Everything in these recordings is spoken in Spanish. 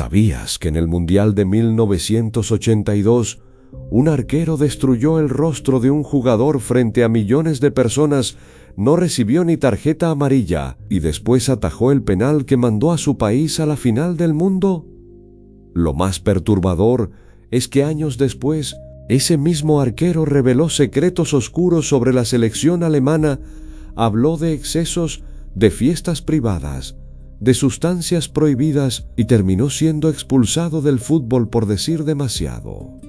¿Sabías que en el Mundial de 1982 un arquero destruyó el rostro de un jugador frente a millones de personas, no recibió ni tarjeta amarilla y después atajó el penal que mandó a su país a la final del mundo? Lo más perturbador es que años después, ese mismo arquero reveló secretos oscuros sobre la selección alemana, habló de excesos, de fiestas privadas, de sustancias prohibidas y terminó siendo expulsado del fútbol por decir demasiado.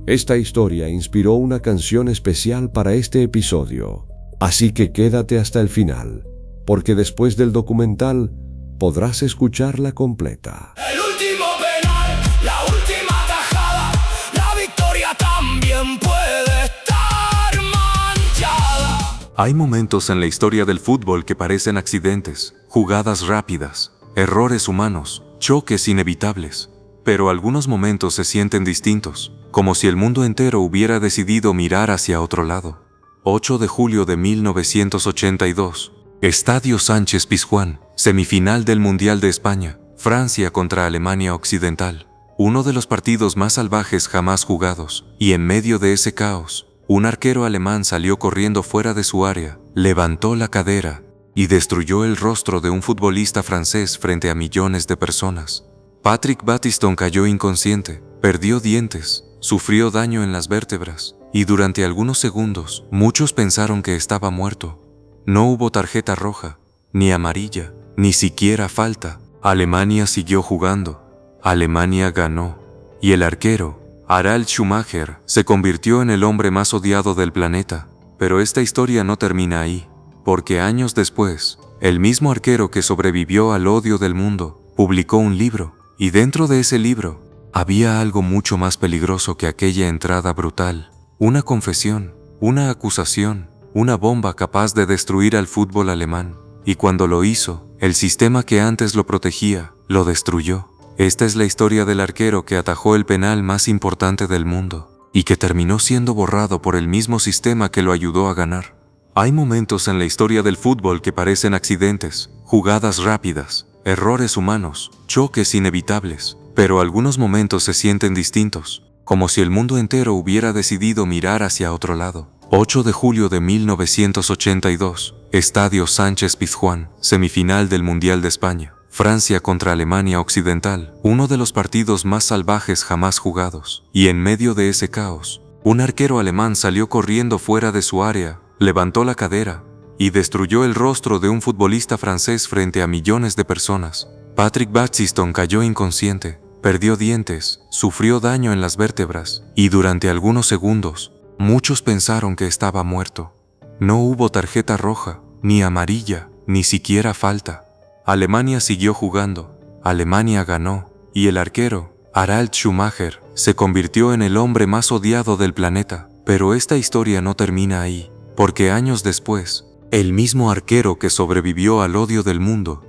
Esta historia inspiró una canción especial para este episodio, así que quédate hasta el final, porque después del documental podrás escucharla completa. El último penal, la última tajada, la victoria también puede estar manchada. Hay momentos en la historia del fútbol que parecen accidentes, jugadas rápidas, errores humanos, choques inevitables. Pero algunos momentos se sienten distintos, como si el mundo entero hubiera decidido mirar hacia otro lado. 8 de julio de 1982. Estadio Sánchez Pizjuán, semifinal del Mundial de España, Francia contra Alemania Occidental. Uno de los partidos más salvajes jamás jugados, y en medio de ese caos, un arquero alemán salió corriendo fuera de su área, levantó la cadera y destruyó el rostro de un futbolista francés frente a millones de personas. Patrick Battiston cayó inconsciente, perdió dientes, sufrió daño en las vértebras, y durante algunos segundos, muchos pensaron que estaba muerto. No hubo tarjeta roja, ni amarilla, ni siquiera falta. Alemania siguió jugando. Alemania ganó. Y el arquero, Harald Schumacher, se convirtió en el hombre más odiado del planeta. Pero esta historia no termina ahí, porque años después, el mismo arquero que sobrevivió al odio del mundo, publicó un libro. Y dentro de ese libro, había algo mucho más peligroso que aquella entrada brutal. Una confesión, una acusación, una bomba capaz de destruir al fútbol alemán. Y cuando lo hizo, el sistema que antes lo protegía, lo destruyó. Esta es la historia del arquero que atajó el penal más importante del mundo, y que terminó siendo borrado por el mismo sistema que lo ayudó a ganar. Hay momentos en la historia del fútbol que parecen accidentes, jugadas rápidas, errores humanos, choques inevitables, pero algunos momentos se sienten distintos, como si el mundo entero hubiera decidido mirar hacia otro lado. 8 de julio de 1982, Estadio Sánchez Pizjuán, semifinal del Mundial de España, Francia contra Alemania Occidental, uno de los partidos más salvajes jamás jugados. Y en medio de ese caos, un arquero alemán salió corriendo fuera de su área, levantó la cadera y destruyó el rostro de un futbolista francés frente a millones de personas. Patrick Battiston cayó inconsciente, perdió dientes, sufrió daño en las vértebras, y durante algunos segundos, muchos pensaron que estaba muerto. No hubo tarjeta roja, ni amarilla, ni siquiera falta. Alemania siguió jugando, Alemania ganó, y el arquero, Harald Schumacher, se convirtió en el hombre más odiado del planeta. Pero esta historia no termina ahí, porque años después, el mismo arquero que sobrevivió al odio del mundo,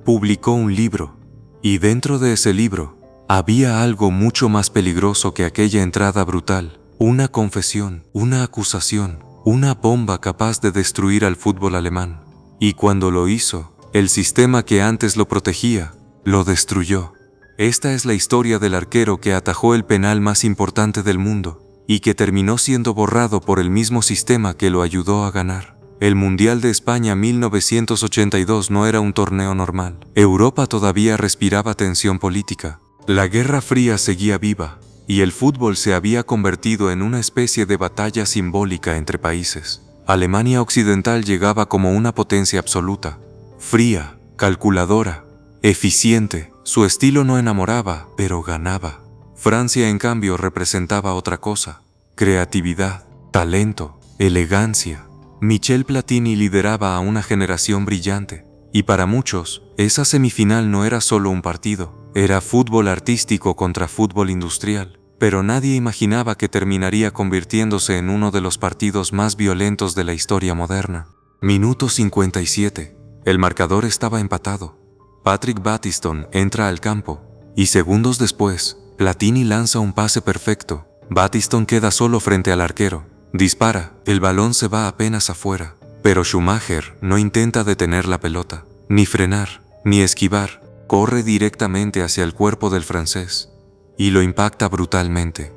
publicó un libro, y dentro de ese libro, había algo mucho más peligroso que aquella entrada brutal, una confesión, una acusación, una bomba capaz de destruir al fútbol alemán. Y cuando lo hizo, el sistema que antes lo protegía, lo destruyó. Esta es la historia del arquero que atajó el penal más importante del mundo, y que terminó siendo borrado por el mismo sistema que lo ayudó a ganar. El Mundial de España 1982 no era un torneo normal. Europa todavía respiraba tensión política. La Guerra Fría seguía viva, y el fútbol se había convertido en una especie de batalla simbólica entre países. Alemania Occidental llegaba como una potencia absoluta, fría, calculadora, eficiente. Su estilo no enamoraba, pero ganaba. Francia, en cambio, representaba otra cosa: creatividad, talento, elegancia. Michel Platini lideraba a una generación brillante, y para muchos, esa semifinal no era solo un partido, era fútbol artístico contra fútbol industrial, pero nadie imaginaba que terminaría convirtiéndose en uno de los partidos más violentos de la historia moderna. Minuto 57. El marcador estaba empatado. Patrick Battiston entra al campo, y segundos después, Platini lanza un pase perfecto. Battiston queda solo frente al arquero. Dispara, el balón se va apenas afuera, pero Schumacher no intenta detener la pelota, ni frenar, ni esquivar. corre directamente hacia el cuerpo del francés y lo impacta brutalmente.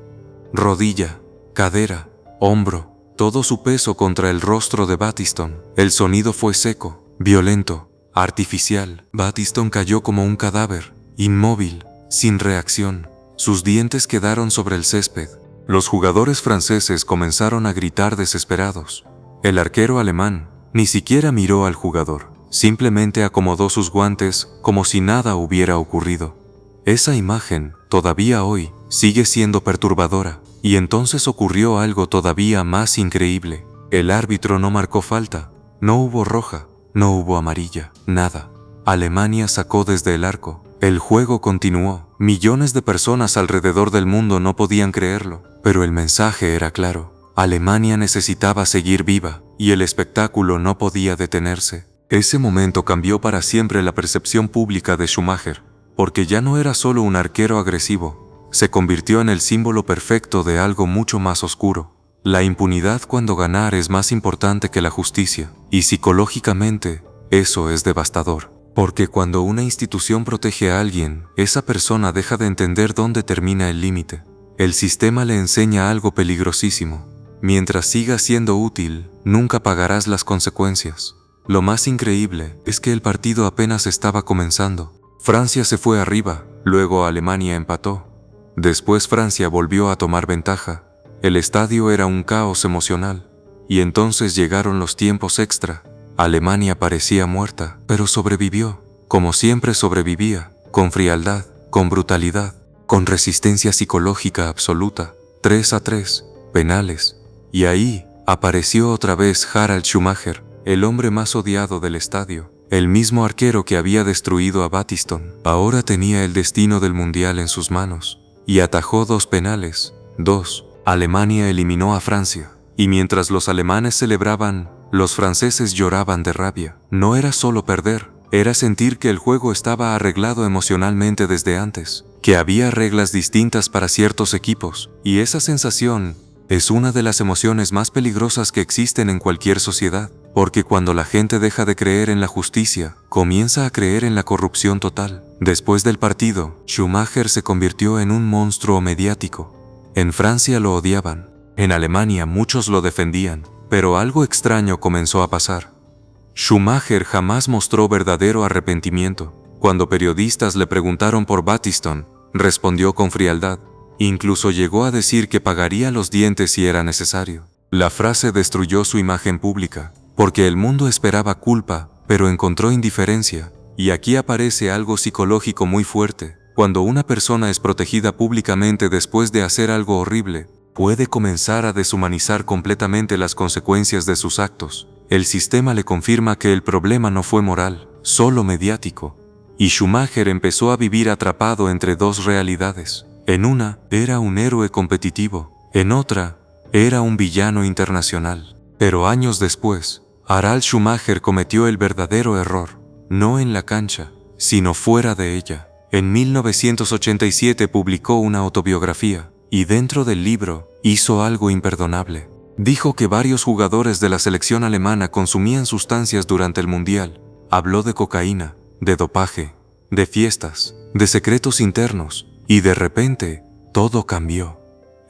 Rodilla, cadera, hombro, todo su peso contra el rostro de Battiston. El sonido fue seco, violento, artificial. Battiston cayó como un cadáver, inmóvil, sin reacción. Sus dientes quedaron sobre el césped. Los jugadores franceses comenzaron a gritar desesperados. El arquero alemán ni siquiera miró al jugador, simplemente acomodó sus guantes como si nada hubiera ocurrido. Esa imagen, todavía hoy, sigue siendo perturbadora. Y entonces ocurrió algo todavía más increíble. El árbitro no marcó falta, no hubo roja, no hubo amarilla, nada. Alemania sacó desde el arco. El juego continuó. Millones de personas alrededor del mundo no podían creerlo, pero el mensaje era claro. Alemania necesitaba seguir viva, y el espectáculo no podía detenerse. Ese momento cambió para siempre la percepción pública de Schumacher, porque ya no era solo un arquero agresivo, se convirtió en el símbolo perfecto de algo mucho más oscuro. La impunidad cuando ganar es más importante que la justicia, y psicológicamente, eso es devastador. Porque cuando una institución protege a alguien, esa persona deja de entender dónde termina el límite. El sistema le enseña algo peligrosísimo. Mientras sigas siendo útil, nunca pagarás las consecuencias. Lo más increíble es que el partido apenas estaba comenzando. Francia se fue arriba, luego Alemania empató. Después Francia volvió a tomar ventaja. El estadio era un caos emocional. Y entonces llegaron los tiempos extra. Alemania parecía muerta, pero sobrevivió, como siempre sobrevivía, con frialdad, con brutalidad, con resistencia psicológica absoluta. 3-3, penales. Y ahí apareció otra vez Harald Schumacher, el hombre más odiado del estadio. El mismo arquero que había destruido a Battiston. Ahora tenía el destino del mundial en sus manos. Y atajó 2 penales. 2. Alemania eliminó a Francia. Y mientras los alemanes celebraban, los franceses lloraban de rabia. No era solo perder, era sentir que el juego estaba arreglado emocionalmente desde antes, que había reglas distintas para ciertos equipos, y esa sensación es una de las emociones más peligrosas que existen en cualquier sociedad, porque cuando la gente deja de creer en la justicia, comienza a creer en la corrupción total. Después del partido, Schumacher se convirtió en un monstruo mediático. En Francia lo odiaban, en Alemania muchos lo defendían, pero algo extraño comenzó a pasar. Schumacher jamás mostró verdadero arrepentimiento. Cuando periodistas le preguntaron por Battiston, respondió con frialdad. Incluso llegó a decir que pagaría los dientes si era necesario. La frase destruyó su imagen pública, porque el mundo esperaba culpa, pero encontró indiferencia. Y aquí aparece algo psicológico muy fuerte. Cuando una persona es protegida públicamente después de hacer algo horrible, puede comenzar a deshumanizar completamente las consecuencias de sus actos. El sistema le confirma que el problema no fue moral, solo mediático. Y Schumacher empezó a vivir atrapado entre 2 realidades. En una, era un héroe competitivo. En otra, era un villano internacional. Pero años después, Harald Schumacher cometió el verdadero error. No en la cancha, sino fuera de ella. En 1987 publicó una autobiografía, y dentro del libro, hizo algo imperdonable. Dijo que varios jugadores de la selección alemana consumían sustancias durante el mundial. Habló de cocaína, de dopaje, de fiestas, de secretos internos, y de repente, todo cambió.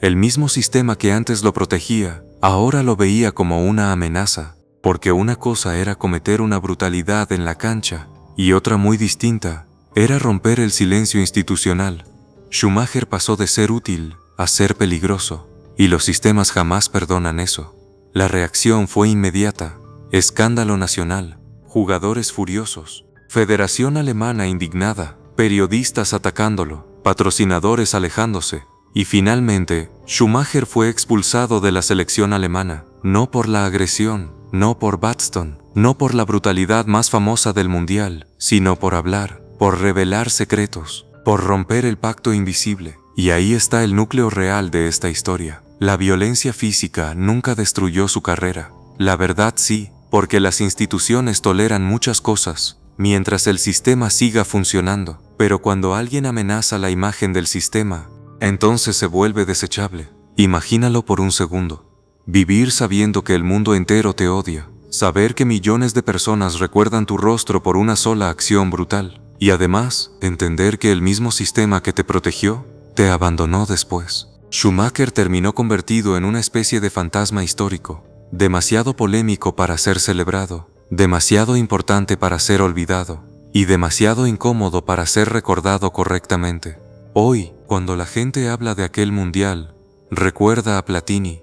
El mismo sistema que antes lo protegía, ahora lo veía como una amenaza, porque una cosa era cometer una brutalidad en la cancha, y otra muy distinta, era romper el silencio institucional. Schumacher pasó de ser útil a ser peligroso, y los sistemas jamás perdonan eso. La reacción fue inmediata, escándalo nacional, jugadores furiosos, Federación Alemana indignada, periodistas atacándolo, patrocinadores alejándose, y finalmente, Schumacher fue expulsado de la selección alemana, no por la agresión, no por Battiston, no por la brutalidad más famosa del mundial, sino por hablar, por revelar secretos, por romper el pacto invisible. Y ahí está el núcleo real de esta historia. La violencia física nunca destruyó su carrera. La verdad sí, porque las instituciones toleran muchas cosas, mientras el sistema siga funcionando. Pero cuando alguien amenaza la imagen del sistema, entonces se vuelve desechable. Imagínalo por un segundo. Vivir sabiendo que el mundo entero te odia. Saber que millones de personas recuerdan tu rostro por una sola acción brutal. Y además, entender que el mismo sistema que te protegió, te abandonó después. Schumacher terminó convertido en una especie de fantasma histórico, demasiado polémico para ser celebrado, demasiado importante para ser olvidado, y demasiado incómodo para ser recordado correctamente. Hoy, cuando la gente habla de aquel mundial, recuerda a Platini,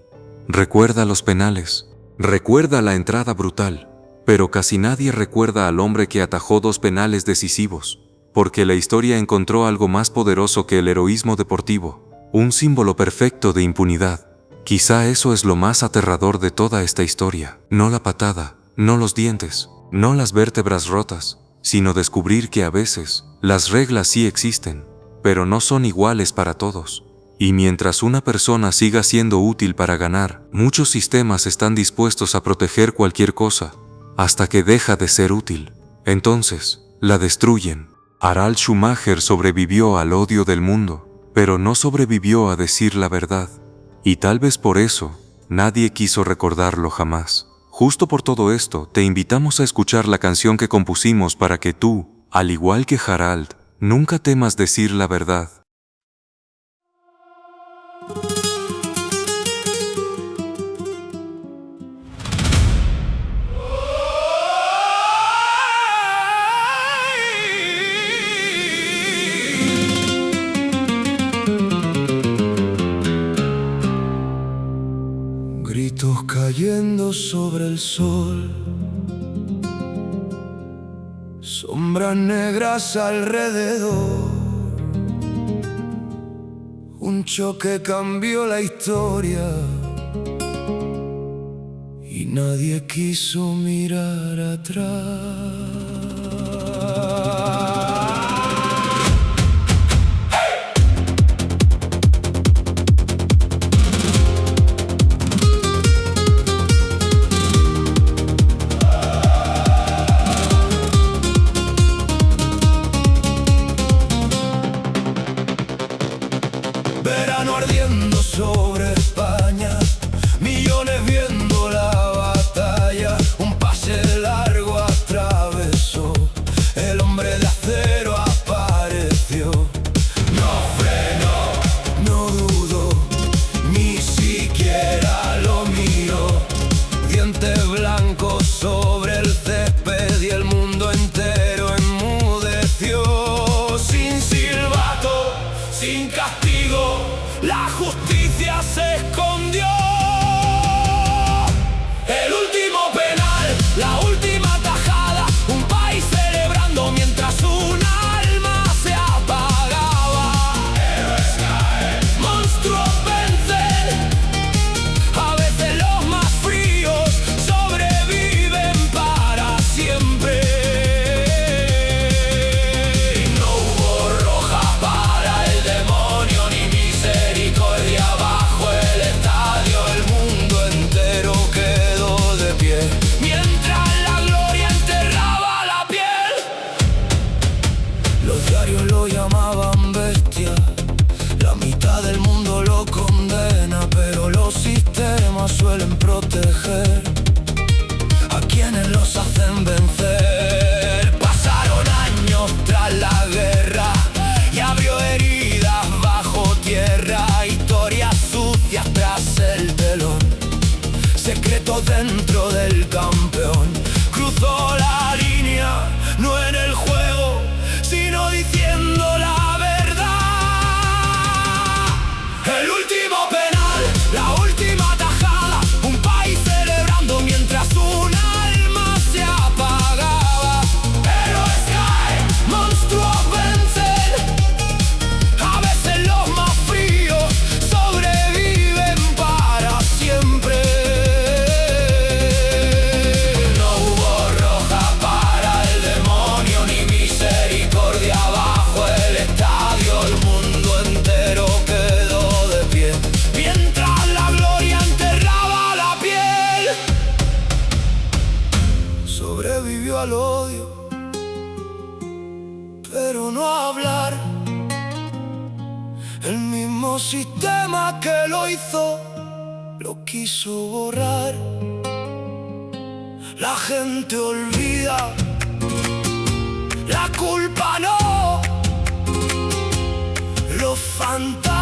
recuerda los penales, recuerda la entrada brutal, pero casi nadie recuerda al hombre que atajó 2 penales decisivos, porque la historia encontró algo más poderoso que el heroísmo deportivo, un símbolo perfecto de impunidad. Quizá eso es lo más aterrador de toda esta historia, no la patada, no los dientes, no las vértebras rotas, sino descubrir que a veces, las reglas sí existen, pero no son iguales para todos. Y mientras una persona siga siendo útil para ganar, muchos sistemas están dispuestos a proteger cualquier cosa, hasta que deja de ser útil. Entonces, la destruyen. Harald Schumacher sobrevivió al odio del mundo, pero no sobrevivió a decir la verdad. Y tal vez por eso, nadie quiso recordarlo jamás. Justo por todo esto, te invitamos a escuchar la canción que compusimos para que tú, al igual que Harald, nunca temas decir la verdad. Gritos cayendo sobre el sol, sombras negras alrededor. Un choque cambió la historia y nadie quiso mirar atrás. Verano ardiendo sobre España, millones viendo la batalla. Un pase largo atravesó, el hombre de acero apareció. No frenó, no dudó, ni siquiera lo miró. Dientes blancos sobre el césped y el mundo entero enmudeció. Sin silbato, sin castigo, la justicia se escondió. El último penal, la última tajada, un país celebrando mientras un alma se apagaba. Héroes caen, monstruos vencen, a veces los más fríos sobreviven para siempre. Y no hubo roja para el demonio ni misericordia bajo el estadio. El mundo entero quedó de pie mientras la gloria enterraba la piel. Los diarios lo llamaban bestia, la mitad del mundo lo condena, pero los sistemas suelen proteger a quienes los hacen vencer. Pasaron años tras la guerra y abrió heridas bajo tierra, historias sucias tras el telón, secretos dentro del campeón. Cruzó la línea, no en el juego, sino diciendo la verdad. El último penal, la última tajada, un país celebrando mientras un alma se apagaba. Héroes caen, monstruos vencen, a veces los más fríos sobreviven para siempre. No hubo roja para el demonio ni misericordia bajo el estadio. El mundo entero quedó de pie mientras la gloria enterraba la piel. Sobrevivió al odio, pero no a hablar. El mismo sistema que lo hizo, lo quiso borrar. La gente olvida, La culpa no, los fantasmas